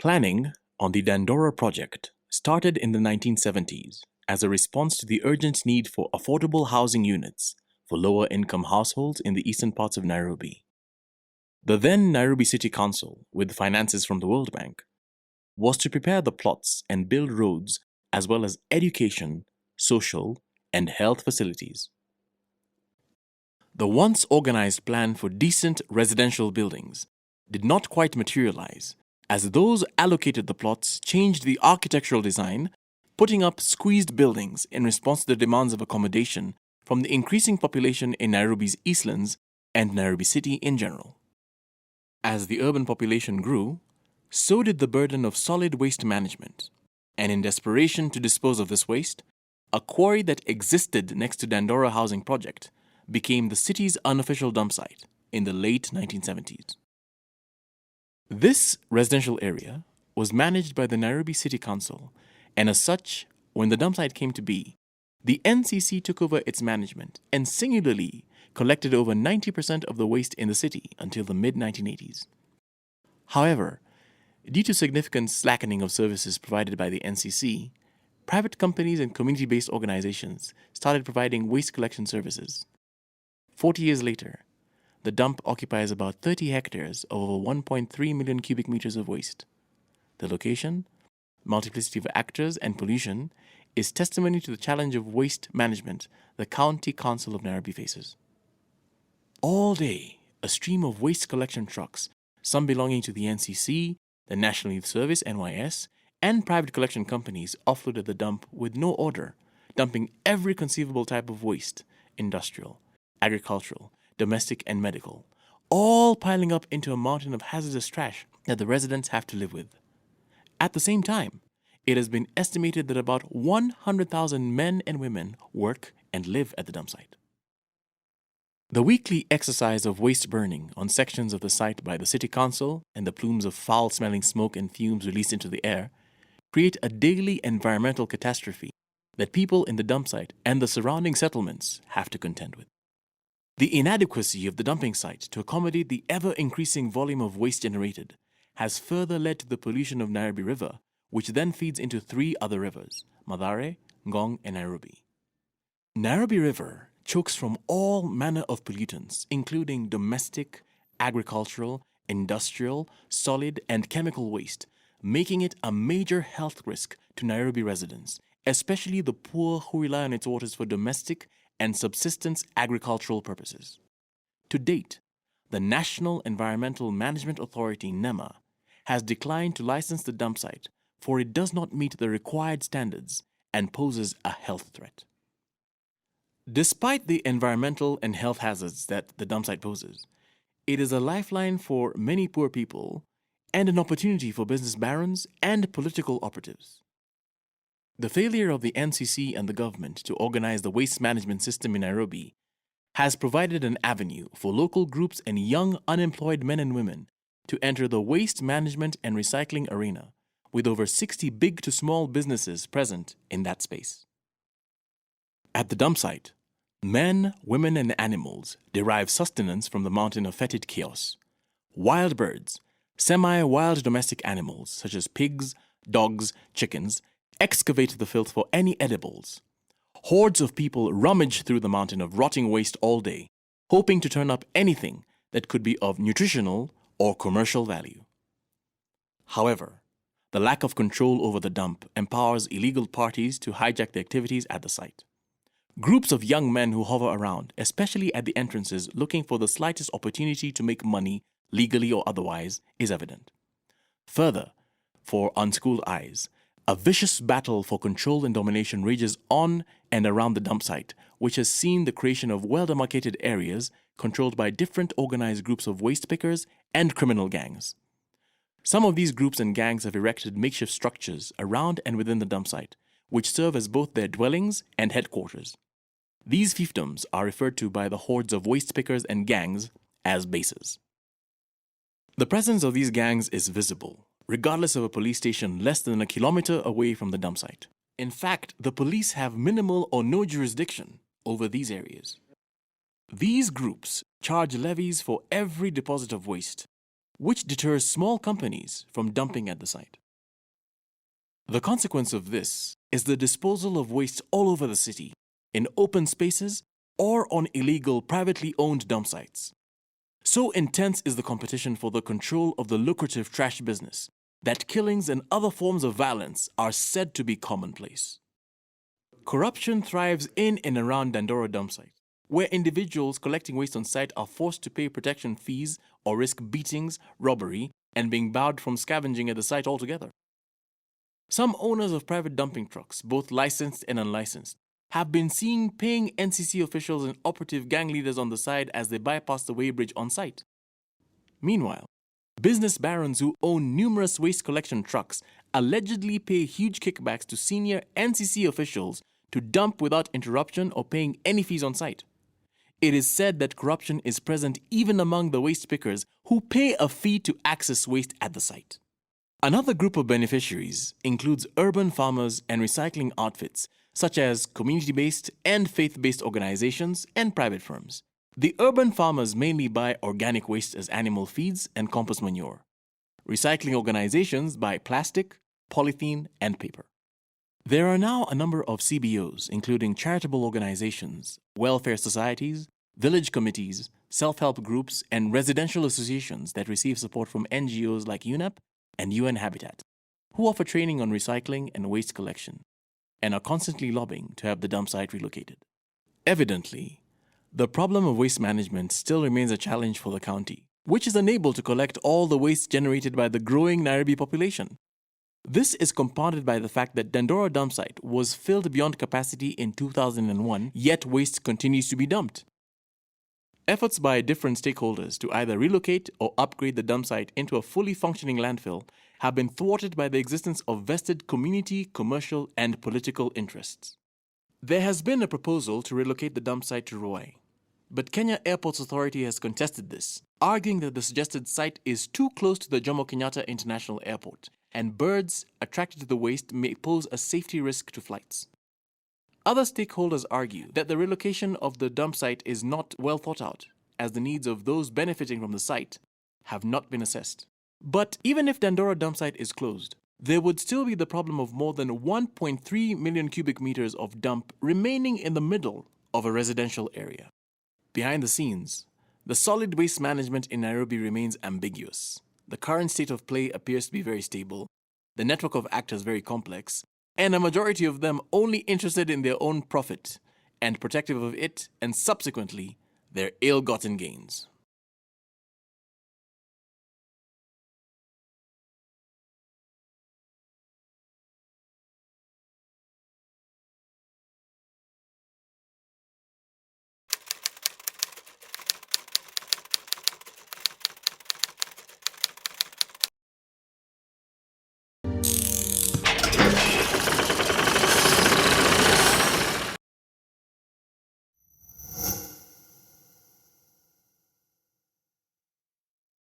Planning on the Dandora project started in the 1970s as a response to the urgent need for affordable housing units for lower-income households in the eastern parts of Nairobi. The then Nairobi City Council, with finances from the World Bank, was to prepare the plots and build roads as well as education, social, and health facilities. The once organized plan for decent residential buildings did not quite materialize, as those allocated the plots changed the architectural design, putting up squeezed buildings in response to the demands of accommodation from the increasing population in Nairobi's Eastlands and Nairobi City in general. As the urban population grew, so did the burden of solid waste management, and in desperation to dispose of this waste, a quarry that existed next to Dandora Housing Project became the city's unofficial dump site in the late 1970s. This residential area was managed by the Nairobi City Council, and as such, when the dump site came to be, the NCC took over its management and singularly collected over 90% of the waste in the city until the mid-1980s. However, due to significant slackening of services provided by the NCC, private companies and community-based organizations started providing waste collection services. 40 years later, the dump occupies about 30 hectares of over 1.3 million cubic meters of waste. The location, multiplicity of actors, and pollution is testimony to the challenge of waste management the County Council of Nairobi faces. All day, a stream of waste collection trucks, some belonging to the NCC, the National Youth Service (NYS), and private collection companies offloaded the dump with no order, dumping every conceivable type of waste, industrial, agricultural, domestic, and medical, all piling up into a mountain of hazardous trash that the residents have to live with. At the same time, it has been estimated that about 100,000 men and women work and live at the dump site. The weekly exercise of waste burning on sections of the site by the City Council and the plumes of foul-smelling smoke and fumes released into the air create a daily environmental catastrophe that people in the dump site and the surrounding settlements have to contend with. The inadequacy of the dumping site to accommodate the ever-increasing volume of waste generated has further led to the pollution of Nairobi River, which then feeds into three other rivers, Mathare, Ngong, and Nairobi. Nairobi River chokes from all manner of pollutants, including domestic, agricultural, industrial, solid, and chemical waste, making it a major health risk to Nairobi residents, especially the poor who rely on its waters for domestic and subsistence agricultural purposes. To date, the National Environmental Management Authority (NEMA) has declined to license the dump site for it does not meet the required standards and poses a health threat. Despite the environmental and health hazards that the dump site poses, it is a lifeline for many poor people and an opportunity for business barons and political operatives. The failure of the NCC and the government to organize the waste management system in Nairobi has provided an avenue for local groups and young unemployed men and women to enter the waste management and recycling arena, with over 60 big to small businesses present in that space. At the dump site, men, women, and animals derive sustenance from the mountain of fetid chaos. Wild birds, semi-wild domestic animals such as pigs, dogs, chickens, excavate the filth for any edibles. Hordes of people rummage through the mountain of rotting waste all day, hoping to turn up anything that could be of nutritional or commercial value. However, the lack of control over the dump empowers illegal parties to hijack the activities at the site. Groups of young men who hover around, especially at the entrances, looking for the slightest opportunity to make money, legally or otherwise, is evident. Further, for unschooled eyes, a vicious battle for control and domination rages on and around the dump site, which has seen the creation of well-demarcated areas controlled by different organized groups of waste pickers and criminal gangs. Some of these groups and gangs have erected makeshift structures around and within the dump site, which serve as both their dwellings and headquarters. These fiefdoms are referred to by the hordes of waste pickers and gangs as bases. The presence of these gangs is visible, regardless of a police station less than a kilometer away from the dump site. In fact, the police have minimal or no jurisdiction over these areas. These groups charge levies for every deposit of waste, which deters small companies from dumping at the site. The consequence of this is the disposal of waste all over the city, in open spaces or on illegal privately owned dump sites. So intense is the competition for the control of the lucrative trash business that killings and other forms of violence are said to be commonplace. Corruption thrives in and around Dandora dump sites, where individuals collecting waste on site are forced to pay protection fees or risk beatings, robbery, and being barred from scavenging at the site altogether. Some owners of private dumping trucks, both licensed and unlicensed, have been seen paying NCC officials and operative gang leaders on the side as they bypass the weighbridge on site. Meanwhile, business barons who own numerous waste collection trucks allegedly pay huge kickbacks to senior NCC officials to dump without interruption or paying any fees on site. It is said that corruption is present even among the waste pickers who pay a fee to access waste at the site. Another group of beneficiaries includes urban farmers and recycling outfits, such as community-based and faith-based organizations and private firms. The urban farmers mainly buy organic waste as animal feeds and compost manure. Recycling organizations buy plastic, polythene, and paper. There are now a number of CBOs, including charitable organizations, welfare societies, village committees, self-help groups, and residential associations that receive support from NGOs like UNEP and UN Habitat, who offer training on recycling and waste collection, and are constantly lobbying to have the dump site relocated. Evidently, the problem of waste management still remains a challenge for the county, which is unable to collect all the waste generated by the growing Nairobi population. This is compounded by the fact that Dandora dump site was filled beyond capacity in 2001, yet waste continues to be dumped. Efforts by different stakeholders to either relocate or upgrade the dump site into a fully functioning landfill have been thwarted by the existence of vested community, commercial, and political interests. There has been a proposal to relocate the dump site to Ruai, but Kenya Airports Authority has contested this, arguing that the suggested site is too close to the Jomo Kenyatta International Airport, and birds attracted to the waste may pose a safety risk to flights. Other stakeholders argue that the relocation of the dump site is not well thought out, as the needs of those benefiting from the site have not been assessed. But even if Dandora dump site is closed, there would still be the problem of more than 1.3 million cubic meters of dump remaining in the middle of a residential area. Behind the scenes, the solid waste management in Nairobi remains ambiguous. The current state of play appears to be very stable, the network of actors very complex, and a majority of them only interested in their own profit and protective of it and subsequently their ill-gotten gains.